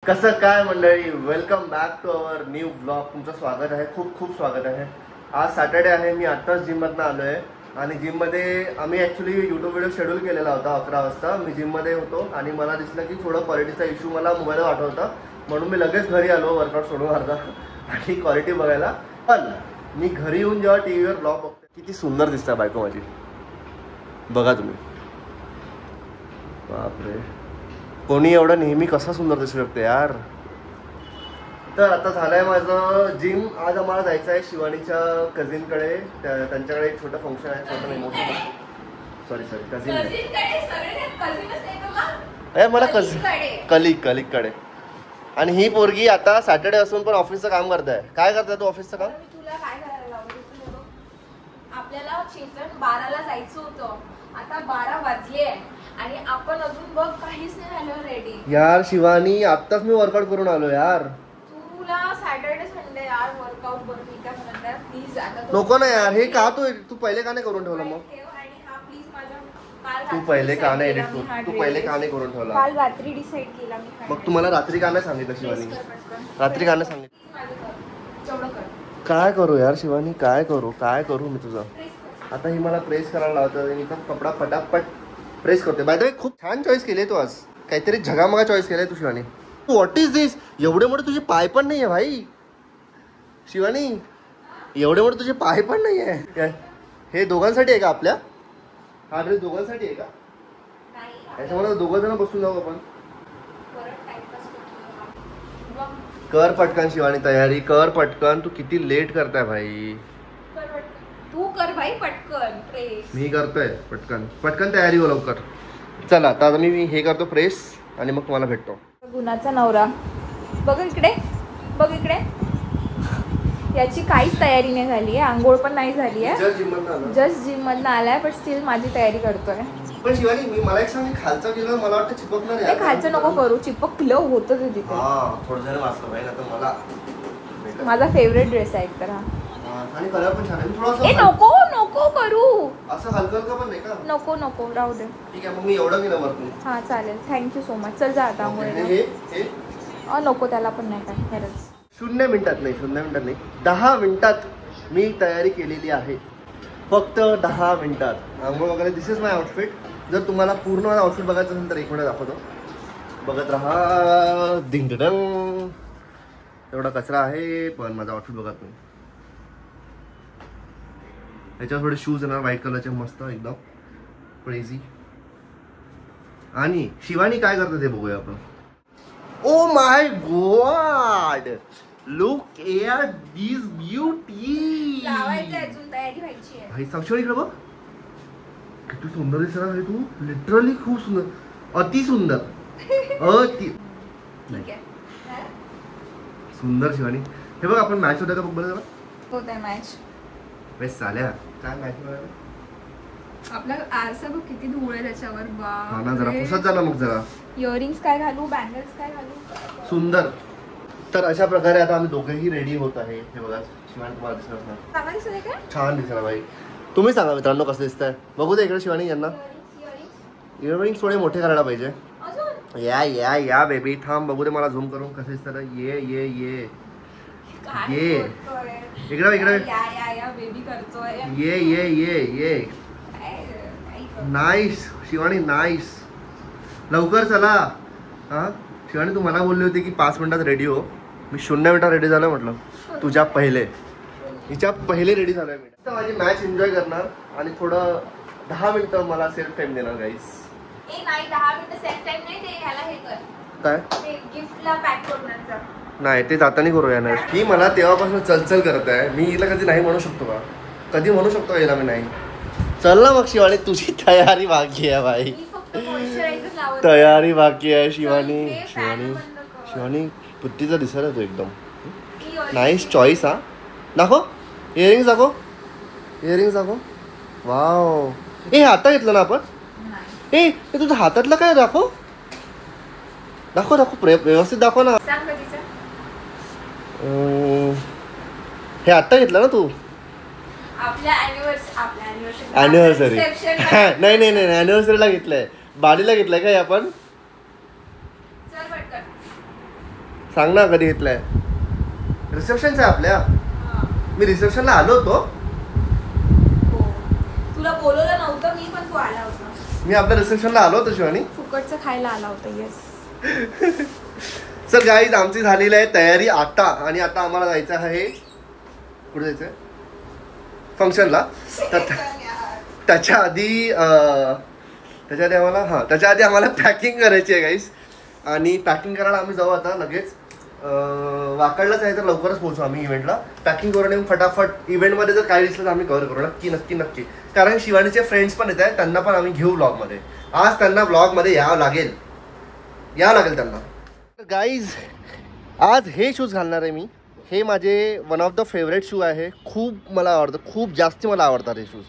कसं काय मंडळी, welcome back to our new blog. तुमचं स्वागत आहे, खूप खूप स्वागत आहे. आज सॅटर्डे आहे. मी आत्ताच जिममधनं आलो आहे आणि जिममध्ये आम्ही ॲक्च्युली यूट्यूब व्हिडिओ शेड्यूल केलेला होता 11 वाजता. मी जिममध्ये होतो आणि मला दिसलं की थोडं क्वालिटीचा इश्यू मला मोबाईलवर आठवता, म्हणून मी लगेच घरी आलो वर्कआउट सोडून अर्धा आणि क्वालिटी बघायला. पण मी घरी येऊन जेव्हा टी व्हीवर ब्लॉग बघतो, किती सुंदर दिसतं बायको माझी. बघा तुम्ही, बापरे, कोणी एवढं नेहमी कसा सुंदर दिसू शकते यार. तर आता झालंय माझं जिम. आज आम्हाला जायचं आहे शिवानीच्या कझिनकडे. त्यांच्याकडे एक छोटं फंक्शन आहे, छोटं मोठं. सॉरी कझिन मला कलिककडे. आणि ही पोरगी आता सॅटर्डे असून पण ऑफिसचं काम करताय. काय करताय तू ऑफिसचं काम? तुला काय करायला लावलं? आपल्याला चेतन 12ला जायचं होतं, आता 12 वाजले आणि आपण अजून बघ काहीच नाही झालं रेडी. यार शिवानी, आत्ताच मी वर्कआउट करून आलो यार. तुला सॅटर्डे संडे यार वर्कआउट करून मी काय म्हणणार, प्लीज आता नको ना यार. हे का तू पहिले का नाही करून ठेवलं मग? तू पहिले का नाही एडिट करू? तू पहिले का नाही करून ठेवला? काल रात्री डिसाइड केला मी. मग तुम्हाला रात्री का नाही सांगितलं शिवानी? रात्री का नाही सांगितलं? काय करू यार शिवानी, काय करू मी तुझं? आता ही मला प्रेस करायला लावतं, मी तर कपडा फटाफट प्रेस करते. बाय द वे, खूप छान चॉईस केली तू आज. काहीतरी झगामगा चॉईस केलाय तू शिवानी. व्हॉट इज दिस? एवढे मोठे तुझे पाय पण नाहीये भाई शिवानी. एवढे मोठे तुझे पाय पण नाहीये. हे दोघांसाठी आहे का आपल्या? हा ड्रेस दोघांसाठी आहे का? याच्यामध्ये दोघं जण बसून जाऊ आपण. कर पटकन शिवानी, तयारी कर पटकन. तू किती लेट करताय भाई. तू कर भाई पटकन प्रेस. मी करतोय पटकन तयारी हो लवकर. चला आता मी हे करतो प्रेस आणि मग तुम्हाला भेटतो. गुणाचा नवरा बघ इकडे, बघ इकडे. याची काहीच तयारी नाही झाली आहे, आंघोळ पण नाही झाली आहे. जस्ट जिम मधनं आलाय, पण स्टील माझी तयारी करतोय. पण शिवानी, मला एक सांग, खालचं केलं मला वाटतं चिपकणार आहे. खालचं नको करू, चिपकलं होतं ते तिथे. थोडं जण वाचलं पाहिजे ना. तर मला माझा फेवरेट ड्रेस आहे एकतर हा. आणि कलर पण छान आहे. थोडंसं नको करू असं हलकं पण नाही का? नको राहू दे. ठीक आहे, मग मी एवढं केलं वरतून. हा चालेल, थँक्यू सो मच. चल जा आता आंघोळीला. नको, त्याला पण नाही काय खरंच. 0 मिनिटात नाही 10 मिनिटात मी तयारी केलेली आहे. फक्त 10 मिनिटात आंघोळ वगैरे. दिस इज माय आउटफिट. जर तुम्हाला पूर्ण आउटफिट बघायचं असेल तर एक मिनिट दाखवतो, बघत राहा. डिंगडंग. एवढा कचरा आहे पण माझा आउटफिट बघा तुम्ही. याच्यावर थोडे शूज येणार व्हाईट कलरचे, मस्त एकदम क्रेझी. आणि शिवानी काय करते ते बघूया आपण. Oh my God, look at this beauty. अजून तयारी व्हायची आहे भाई. साक्षी इकडे बघ, किती सुंदर दिसत आहे तू. लिटरली खूप सुंदर, अति सुंदर. सुंदर शिवानी. हे बघ, आपण मॅच होता का बघ बरं. होत आहे मॅच. बेस्ट चाल्या. काय मॅच बघायला आपला आरसा बघ किती धूळ आहे त्याच्यावर. हा ना, जरा पुसत जा ना मग जरा. इयरिंग्स काय घालू, बँगल्स काय घालू. सुंदर. तर अशा प्रकारे आता आम्ही दोघेही रेडी होत आहे. हे बघा शिवानी, तुम्हाला दिसणार ना? चांगला दिसत आहे का? छान दिसणार भाई. तुम्ही सांगा मित्रांनो कसं दिसतंय. बघू दे इकडे शिवानी. यांना इयरिंग्स थोडे मोठे करायला पाहिजे. या बेबी, थांब बघू दे मला झूम करून कसं दिसतं. ये इकडे बेबी करतोय. ये नाईस शिवानी, नाईस. लवकर चला. हा शिवानी, तू मला बोलली होती की 5 मिनिटात रेडी हो. मी 0 मिनिटात रेडी झालं म्हटलं. तुझ्या पहिले, हिच्या पहिले रेडी झालोय मी. तर माझी मॅच एन्जॉय करणार आणि थोडं 10 मिनिटं मला सेल्फ टाइम देणार गाईस. नाही 10 मिनिटं सेल्फ टाइम नाही, ते ह्याला हे कर. काय? ते गिफ्टला पॅक करून नाही, ते जाताना करूया ना. ही मला तेव्हापासून चलचल करत आहे. मी हिला कधी नाही म्हणू शकतो का? कधी म्हणू शकतो हिला मी नाही? चल ना मग शिवानी, तुझी तयारी बाकी आहे भाई. तयारी बाकी आहे शिवानी. बुद्धीचा दिसायला तो एकदम नाईस चॉईस. हा दाखव इयरिंग्स, दाखव. वाव. हे हातात घेतलं ना आपण? हे तुझं हातातलं काय? दाखव व्यवस्थित दाखव ना. हे आत्ता घेतलं ना तू? आपल्या अॅनिव्हर्सरी नाही अॅनिव्हर्सरीला घेतलंय. बालीला घेतलंय काय आपण? सांग ना कधी घेतलाय. रिसेप्शनचा आहे आपल्या. मी रिसेप्शनला आलो होतो. तुला बोलवलं नव्हतं मी, पण तू आला होता. मी आपल्या रिसेप्शनला आलो होतो शिवानी. फुकटचं खायला आला होता. येस. सर गाईज आमची झालेली आहे तयारी आता. आणि आता आम्हाला जायचं आहे. कुठे जायचं आहे? फंक्शनला. त्याच्या आधी आम्हाला पॅकिंग करायची आहे गाईज. आणि पॅकिंग करायला आम्ही जाऊ आता लगेच. वाकडलाच आहे तर लवकरच पोहोचू आम्ही इव्हेंटला. पॅकिंग करून येऊन फटाफट इव्हेंटमध्ये जर काय दिसलं तर आम्ही कव्हर करू. नक्की. कारण शिवानीचे फ्रेंड्स पण येत आहेत, त्यांना पण आम्ही घेऊ व्लॉगमध्ये. आज त्यांना व्लॉगमध्ये यावं लागेल त्यांना. गाईज आज हे शूज घालणार आहे मी. हे माझे one of the favourite shoe आहे. खूप मला आवडतं, खूप जास्ती मला आवडतात हे शूज.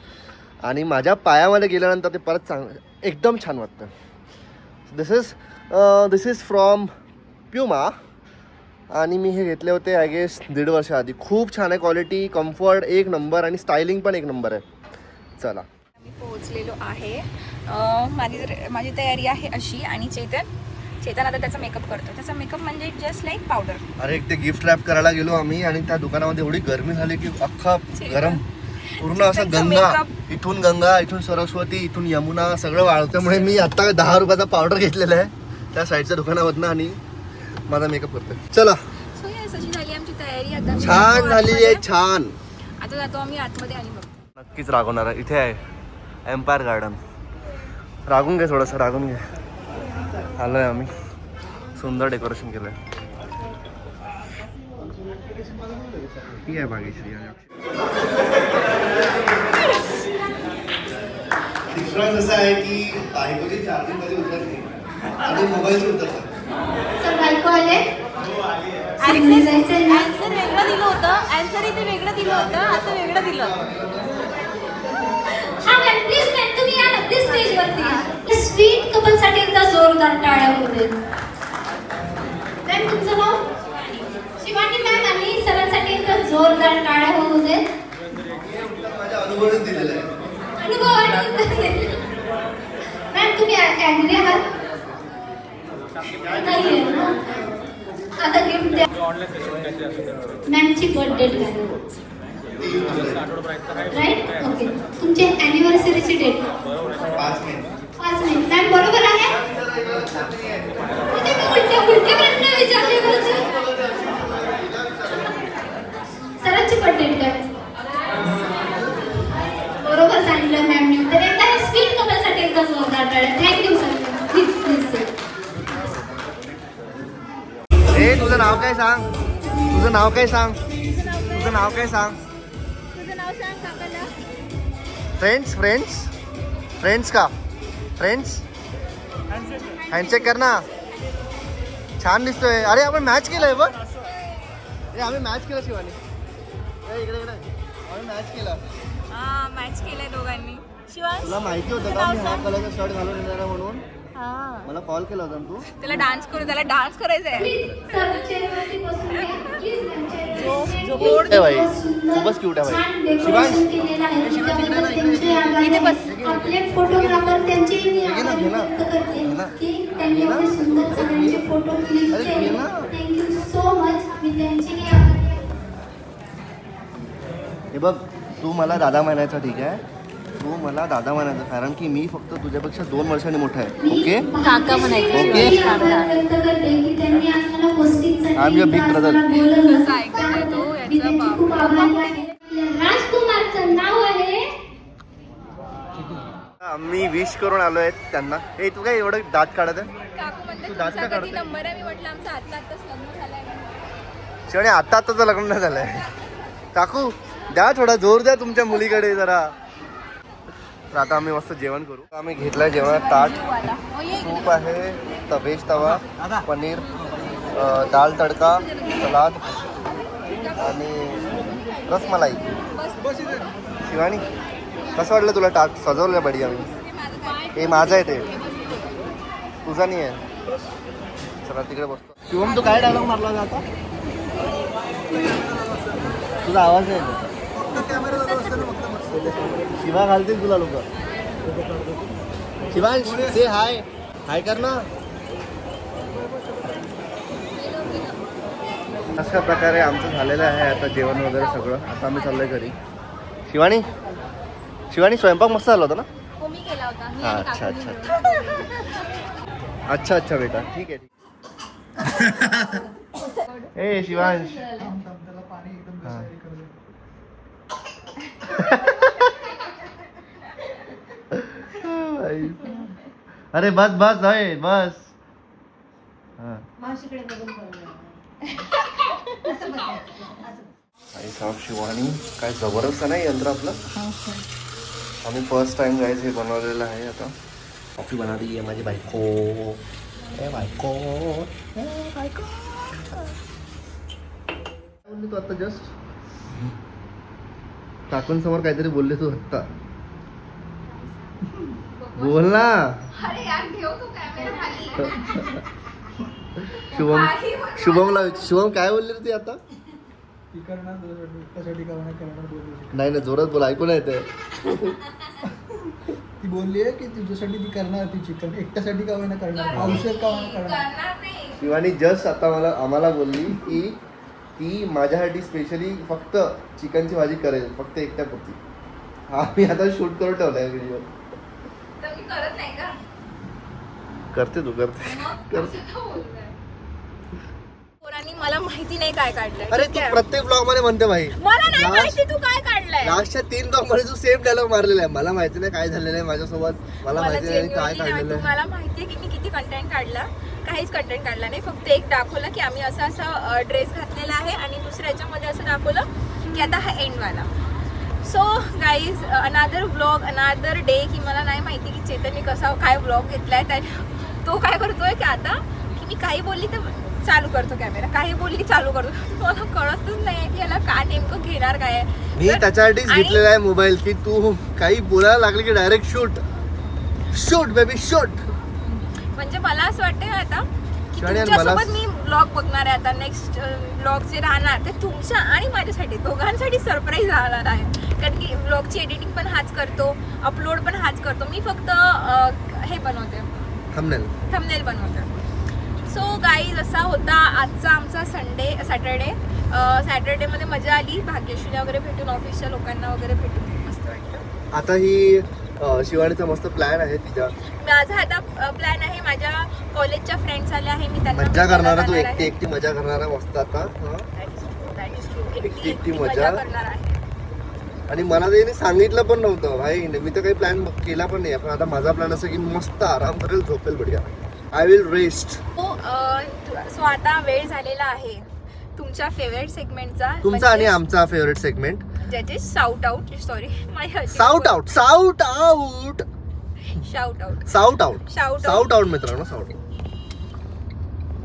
आणि माझ्या पायामध्ये गेल्यानंतर ते परत एकदम छान वाटतं. दिस इज फ्रॉम प्युमा. आणि मी हे घेतले होते आय गेस 1.5 वर्ष आधी. खूप छान आहे क्वालिटी, कम्फर्ट एक नंबर आणि स्टायलिंग पण एक नंबर आहे. चला आम्ही पोहोचलेलो आहे. माझी तयारी आहे अशी. आणि चेतन आता त्याचा मेकअप करतो. त्याचा मेकअप म्हणजे जस्ट लाईक पावडर. अरे ते गिफ्ट रॅप करायला गेलो आम्ही आणि त्या दुकानामध्ये एवढी गरमी झाली की अख्खा गरम पूर्ण असं गंगा इथून सरस्वती इथून यमुना सगळं वाळतं. त्यामुळे मी आता 10 रुपयाचा पावडर घेतलेला आहे त्या साईडच्या दुकानामधनं आणि माझा मेकअप करतोय. चला सो यस अशी झाली आमची तयारी. आता छान झाली आहे, छान. आता जातो आम्ही आतमध्ये आणि बघतो. नक्कीच रागवणार आहे. इथे आहे एम्पायर गार्डन. रागून घे थोडंसं, रागून घे. आलोय आम्ही. सुंदर डेकोरेशन केलंय. ही आहे भाग्यश्री. डिफरन्स असा आहे की बायकोची चार्जिंग मध्ये उतरत नाही आणि मोबाईलची उतरतात. आन्सर वेगळं दिलं होतं. आन्सर इथे वेगळं दिलं होतं, आता वेगळं दिलं. हा मॅम प्लीज मॅम तुम्ही या ना प्लीज स्टेजवरती. स्वीट कपल साठी एकदा जोरदार टाळ्या होऊ देत. मॅम तुमचं नाव? शिवानी मॅम. आणि सरांसाठी एकदा जोरदार टाळ्या होऊ देत. माझ्या अनुभवाने दिलेला आहे. मॅम तुम्ही ऍग्री आहात? नाही आहे ना. आता गिफ्ट द्या. मॅमची बर्थडे राईट. ओके तुमची ॲनिव्हर्सरीची डेट 5 मे. मॅम बरोबर आहे. उलटे प्रश्न विचारले. सरांची बर्थडे काय बरोबर सांगितलं मॅमने. तर एकदा स्वीट कपलसाठी एकदा जोरदार टाळ्या. Thank you sir. प्लीज ए तुझं नाव काय सांग. तुझं नाव काय सांग. तुझं नाव काय सांग. तुझं नाव सांग काकाला. फ्रेंड्स का फ्रेंड्स. हँडशेक कर ना. छान दिसतोय. अरे आपण मॅच केलंय बघ. आम्ही मॅच केलं शिवानी. इकडे आम्ही मॅच केला. हा मॅच केलंय दोघांनी. शिवानी तुला माहिती होतं का मी हा कलरचा शर्ट घालून येणार म्हणून? मला कॉल केला होता तू. त्याला डान्स करायचंय. भाई खूपच क्यूट आहे भाई. शिवांश इथे बस. आपले फोटोग्राफर त्यांचे सुंदर सगळ्यांचे फोटो क्लिक केले. Thank you so much. मी त्यांची हे बघ तू मला दादा म्हणायचा ठीक आहे. तू मला दादा म्हणायचं कारण की मी फक्त तुझ्यापेक्षा 2 वर्षांनी मोठा आहे. ओके काका म्हणायचं. Okay I am your big brother. राजकुमारचं नाव आहे. मी विश करून आलोय त्यांना. हे तू काय एवढं दात काढत आहे. काकू म्हणते तू दात का तुमचा कधी काढते? नंबर आहे. मी म्हटलं आमचं आत्ताच लग्न झालंय. शिवानी आत्ताच लग्न नाही झालंय. काकू द्या थोडा जोर द्या तुमच्या मुलीकडे जरा. तर आता आम्ही मस्त जेवण करू. आम्ही घेतलंय जेवणात ताट. सूप आहे, व्हेज तवा, पनीर, दाल तडका, सलाद आणि रसमलाई. शिवानी कसं वाटलं तुला ताट सजवलं बढिया मी. हे माझं आहे ते तुझा नाही आहे. चला तिकडे बसतो. शिवम तू काय डायलॉग मारला आता. तुझा आवाज नाही येतो. शिवा घालतील तुला लोक. शिवांश से हाय कर ना. अशा प्रकारे आमचं झालेलं आहे आता जेवण वगैरे सगळं. आता आम्ही चाललोय घरी. शिवानी स्वयंपाक मस्त झाला होता ना? मी केला होता. अच्छा अच्छा बेटा ठीक आहे. ए शिवांश अरे बस आहे बस. शिवानी काय जबरदस्त नाही यंत्र आपलं. आम्ही फर्स्ट टाइम गाईज हे बनवलेलं आहे. आता कॉफी बनवली आहे माझी बायको. बोलली तू आता जस्ट काकूंसमोर काहीतरी बोलले तू आत्ता. बोल ना. अरे यार ठेव तू कॅमेरा खाली. शुभम काय बोलली ती आता? नाही जोरात बोल ऐकून येते. ती बोलली आहे की तुझ्यासाठी ती करणार ती चिकन एकट्यासाठी का होईना करणार औषध का होईना करणार. शिवानी जस्ट आता आम्हाला बोलली की ती माझ्यासाठी स्पेशली फक्त चिकनची भाजी करेल फक्त एकट्यापुरती. हा मी आता शूट करून ठेवलाय व्हिडिओ. मी करत नाही का? करते तू करते. मला माहिती नाही काय काढलंय. अरे तू प्रत्येक ब्लॉग मध्ये म्हणते भाई मला नाही माहिती तू काय काढलंय. लास्टच्या 3 ब्लॉग मध्ये तू सेम डायलॉग मारलेला आहे. मला माहिती नाही काय झालेलं आहे माझ्यासोबत. मला माहिती नाही काय काढलेलं आहे. मला माहितीये की मी किती कंटेंट काढला. काहीच कंटेंट काढला नाही. फक्त एक दाखवलं की आम्ही असा ड्रेस घातलेला आहे आणि दुसऱ्या याच्यामध्ये असं दाखवलं की आता हा एंड वाला. सो गाईज अनादर व्लॉग अनादर डे की मला नाही माहिती की चेतननी कसा काय व्लॉग घेतलाय. तो काय करतोय की आता की मी काही बोलली तर चालू करतो कॅमेरा. काही बोलली चालू करतो. मला कळतच नाही की याला का नेमकं घेणार काय आहे. मी त्याच्यासाठीच घेतलेला आहे मोबाईल की तू काही बोलायला लागले की डायरेक्ट शूट बेबी शूट. म्हणजे मला असं वाटतंय आता की तुमच्यासोबत मी व्लॉग बघणार आहे. आता नेक्स्ट व्लॉग जे राहणार ते तुमच्या आणि माझ्यासाठी दोघांसाठी सरप्राईज राहणार आहे. कारण की व्लॉगची एडिटिंग पण हाच करतो अपलोड पण हाच करतो. मी फक्त हे बनवते थंबनेल बनवते. सो गाईज असा होता आजचा आमचा सॅटरडे मध्ये मजा आली. भाग्यश्रीला वगैरे भेटून ऑफिसच्या लोकांना वगैरे भेटून मस्त वाटलं. आता ही शिवानीचा मस्त प्लॅन आहे. तिच्या माझा आता प्लॅन आहे माझ्या कॉलेजच्या फ्रेंड्स आले आहे. मी त्यांना मजा करणारा तू एकटी मजा करणारा मस्त आता एकटी मजा करणार आहे. आणि मला त्यांनी सांगितलं पण नव्हतं भाई. मी तर काही प्लॅन केला पण नाही. पण आता माझा प्लॅन असं की मस्त आराम करेल झोपेल बढिया. I will rest. सो आता वेळ झालेला आहे तुमच्या फेवरेट सेगमेंटचा. तुमचा आणि आमचा फेवरेट सेगमेंट ज्याचे shout out sorry shout out मित्रांनो. शाउट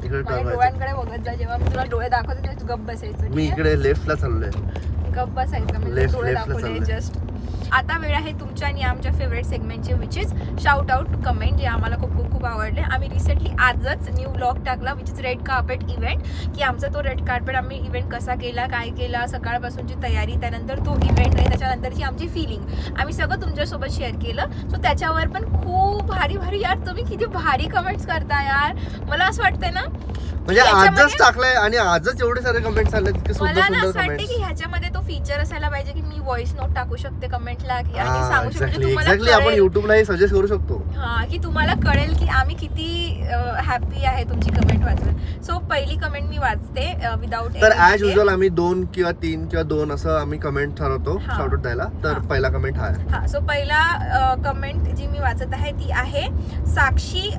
डोळ्यांकडे बघत जा. जेव्हा मी तुला डोळे दाखवते तू गप्प बसायचं. मी इकडे लेफ्टला चाललोय. गप्प बसायचं. मी डोळे दाखवले जस्ट. आता वेळ आहे तुमच्या आणि आमच्या फेवरेट सेगमेंटचे which is shout out comment जे आम्हाला खूप आवडले. आम्ही रिसेंटली आजच न्यू व्लॉग टाकला which is red carpet event की आमचा तो रेड कार्पेट आम्ही इव्हेंट कसा केला काय केला सकाळपासूनची तयारी त्यानंतर तो इव्हेंट आणि त्याच्यानंतरची आमची फिलिंग आम्ही सगळं तुमच्यासोबत शेअर केलं. सो त्याच्यावर पण खूप भारी यार तुम्ही किती भारी कमेंट्स करता यार. मला असं वाटतंय ना म्हणजे आजच टाकलंय आणि आजच एवढे सारे कमेंट्स आले. मला ना असं वाटतं की ह्याच्यामध्ये तो फीचर असायला पाहिजे की मी व्हॉइस नोट टाकू शकते कमेंटला आणि सांगू शकते तुम्हाला. आपण युट्यूबला हे सजेस्ट करू शकतो की तुम्हाला कळेल की आम्ही किती हॅपी आहे तुमची कमेंट वाचून. सो पहिली कमेंट मी वाचते विदाउट. तर ॲज युजल आम्ही 2 किंवा 3 किंवा 2 असं आम्ही कमेंट ठरवतो शाउट आउट द्यायला. तर पहिला कमेंट हा आहे. सो पहिला कमेंट जी मी वाचत आहे ती आहे साक्षी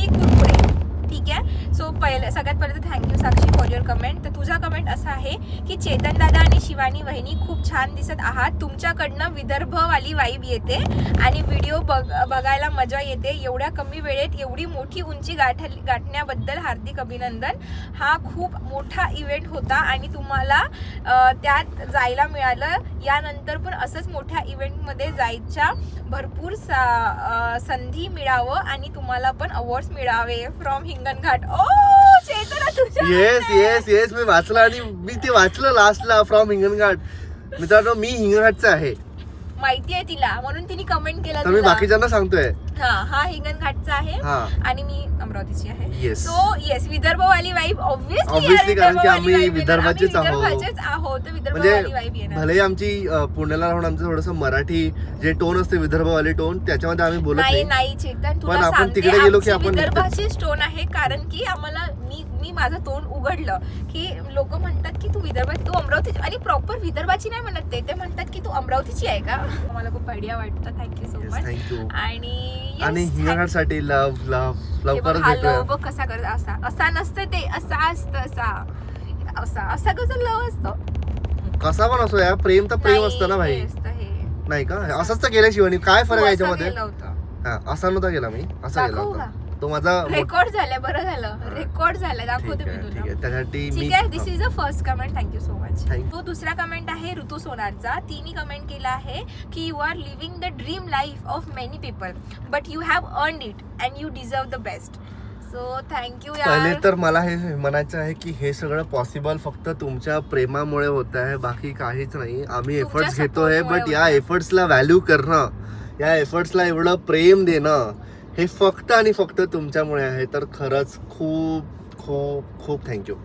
कुरकुरे. ठीक आहे. सो सगळ्यात पहिले तर thank you Sakshi for your comment. तर तुझा कमेंट असा आहे की चेतन दादा आणि शिवानी वहिनी खूप छान दिसत आहात. तुमच्याकडनं विदर्भवाली वाईब येते आणि व्हिडिओ बघायला मजा येते. एवढ्या कमी वेळेत एवढी मोठी उंची गाठण्याबद्दल हार्दिक अभिनंदन. हा खूप मोठा इव्हेंट होता आणि तुम्हाला त्यात जायला मिळालं. यानंतर पण असंच मोठ्या इव्हेंटमध्ये जायच्या भरपूर संधी मिळावं आणि तुम्हाला पण अवॉर्ड्स मिळावे फ्रॉम हिंगणघाट. ओ चेतना तुझ्या येस मी वाचलं आणि मी ते वाचलं लास्टला फ्रॉम हिंगणघाट. मित्रांनो मी हिंगणघाटचा आहे. माहिती आहे तिला म्हणून तिने कमेंट केलं तर मी तुला. बाकीच्यांना सांगतोय. हा हिंगणघाटचा आहे हा. आणि मी अमरावतीची आहे. Yes. सो येस विदर्भवाली वाईब Obviously, कारण की आम्ही विदर्भाचेच आहोत. आहोत विदर्भवाली वाईब म्हणजे येणार. भले आमची पुण्याला राहून आमचं थोडस मराठी जे टोन असते विदर्भवाली टोन त्याच्यामध्ये आम्ही बोलत नाही नाही. नाही चेतन पण तुला आपण सांगते तिकडे गेलो की आमची आपण विदर्भाचीच टोन आहे कारण की आम्हाला मी माझं तोंड उघडलं की लोक म्हणतात की तू विदर्भात तू अमरावती आणि प्रॉपर विदर्भाची नाही म्हणत ते म्हणतात की तू अमरावतीची आहे का. मला खूप आयडिया वाटतं. Thank you so much. थँक्यू. आणि हिंगणघाटसाठी लवकरच भेटूया. लव बघ कसा करत असा नसतं ते असा असतं असा कसं लव असतं. कसा पण असो या प्रेम तर प्रेम असतं ना भाई. नाही का असंच तर केलं शिवानी. काय फरक आहे याच्यामध्ये. असा नव्हता गेला मी असा गेला होता तो माझा रेकॉर्ड झालाय. बरं झालं रेकॉर्ड झालाय. दाखवते मी तुला. त्यासाठी ठीक आहे. This is a first comment. Thank you so much. Thank तो दुसरा कमेंट आहे ऋतू सोनारचा. तिने कमेंट केला आहे की you are living the dream life of many people but you have earned it and you deserve the best. So thank you पहिले यार. तर मला हे म्हणायचं आहे की हे सगळं पॉसिबल फक्त तुमच्या प्रेमामुळे होत आहे. बाकी काहीच नाही. आम्ही तुमच्या एफर्ट्स घेतोय support-मुळे बट या होतंय. एफर्ट्सला व्हॅल्यू करणं या एफर्ट्सला एवढं प्रेम देणं हे फक्त आणि फक्त तुमच्यामुळे आहे. तर खरंच खूप खूप खूप थँक्यू.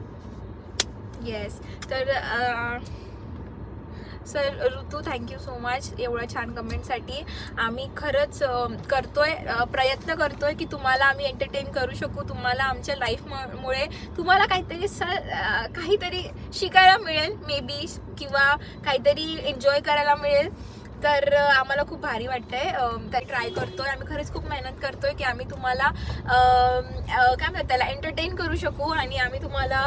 येस तर सर ऋतू थँक्यू सो मच एवढं छान कमेंटसाठी. आम्ही खरंच करतोय प्रयत्न करतोय की तुम्हाला आम्ही एंटरटेन करू शकू. तुम्हाला आमच्या लाईफमुळे तुम्हाला काहीतरी शिकायला मिळेल मे बी किंवा काहीतरी एन्जॉय करायला मिळेल. तर आम्हाला खूप भारी वाटतंय. तर ट्राय करतोय आम्ही खरंच खूप मेहनत करतोय की आम्ही तुम्हाला काय म्हणतात त्याला एंटरटेन करू शकू आणि आम्ही तुम्हाला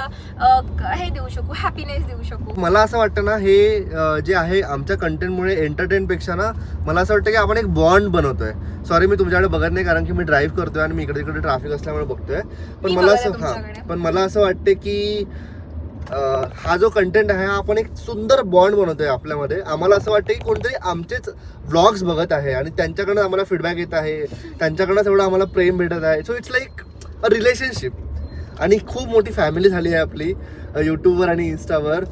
हे देऊ शकू हॅपीनेस देऊ शकू. मला असं वाटतं ना हे जे आहे आमच्या कंटेंटमुळे एंटरटेन पेक्षा ना मला असं वाटतं की आपण एक बॉन्ड बनवतोय. सॉरी मी तुमच्याकडे बघत नाही कारण की मी ड्राईव्ह करतोय आणि मी इकडे तिकडे ट्रॅफिक असल्यामुळे बघतोय. पण मला असं वाटते की हा जो कंटेंट आहे हा आपण एक सुंदर बॉन्ड बनवतोय आपल्यामध्ये. आम्हाला असं वाटतं की कोणतरी आमचेच व्लॉग्स बघत आहे आणि त्यांच्याकडनं आम्हाला फीडबॅक येत आहे. त्यांच्याकडनं एवढं आम्हाला प्रेम भेटत आहे. So it's like a relationship आणि खूप मोठी फॅमिली झाली आहे आपली यूट्यूबवर आणि इन्स्टावर.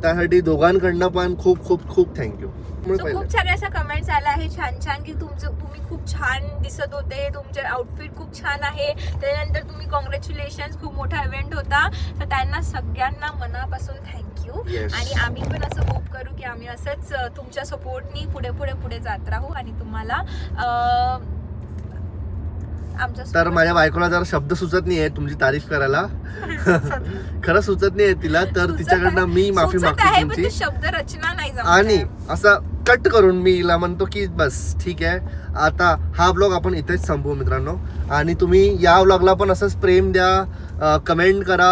त्यासाठी दोघांकडनं पण खूप खूप खूप थँक्यू. खूप साऱ्या अशा कमेंट्स आल्या आहे छान छान की तुम्ही खूप छान दिसत होते. तुमचे आउटफिट खूप छान आहे. त्यानंतर तुम्ही कॉंग्रॅच्युलेशन खूप मोठा इव्हेंट होता. तर त्यांना सगळ्यांना मनापासून थँक्यू. आणि आम्ही पण असं होप करू की आम्ही असंच तुमच्या सपोर्टनी पुढे जात राहू आणि तुम्हाला तर माझ्या बायकोला जरा शब्द सुचत नाहीये तुमची तारीफ करायला. खरं सुचत नाहीये तिला. तर तिच्याकडनं मी माफी मागतो तुमची. शब्द रचना नाही आणि असा कट करून मी हिला म्हणतो की बस ठीक आहे आता हा व्लॉग आपण इथेच संपवू मित्रांनो. आणि तुम्ही या व्लॉगला पण असंच प्रेम द्या. कमेंट करा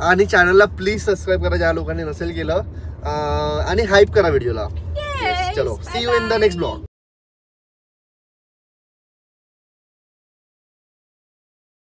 आणि चॅनलला प्लीज सबस्क्राईब करा ज्या लोकांनी नसेल केलं. आणि हाईप करा व्हिडिओला. चलो see you in the next blog.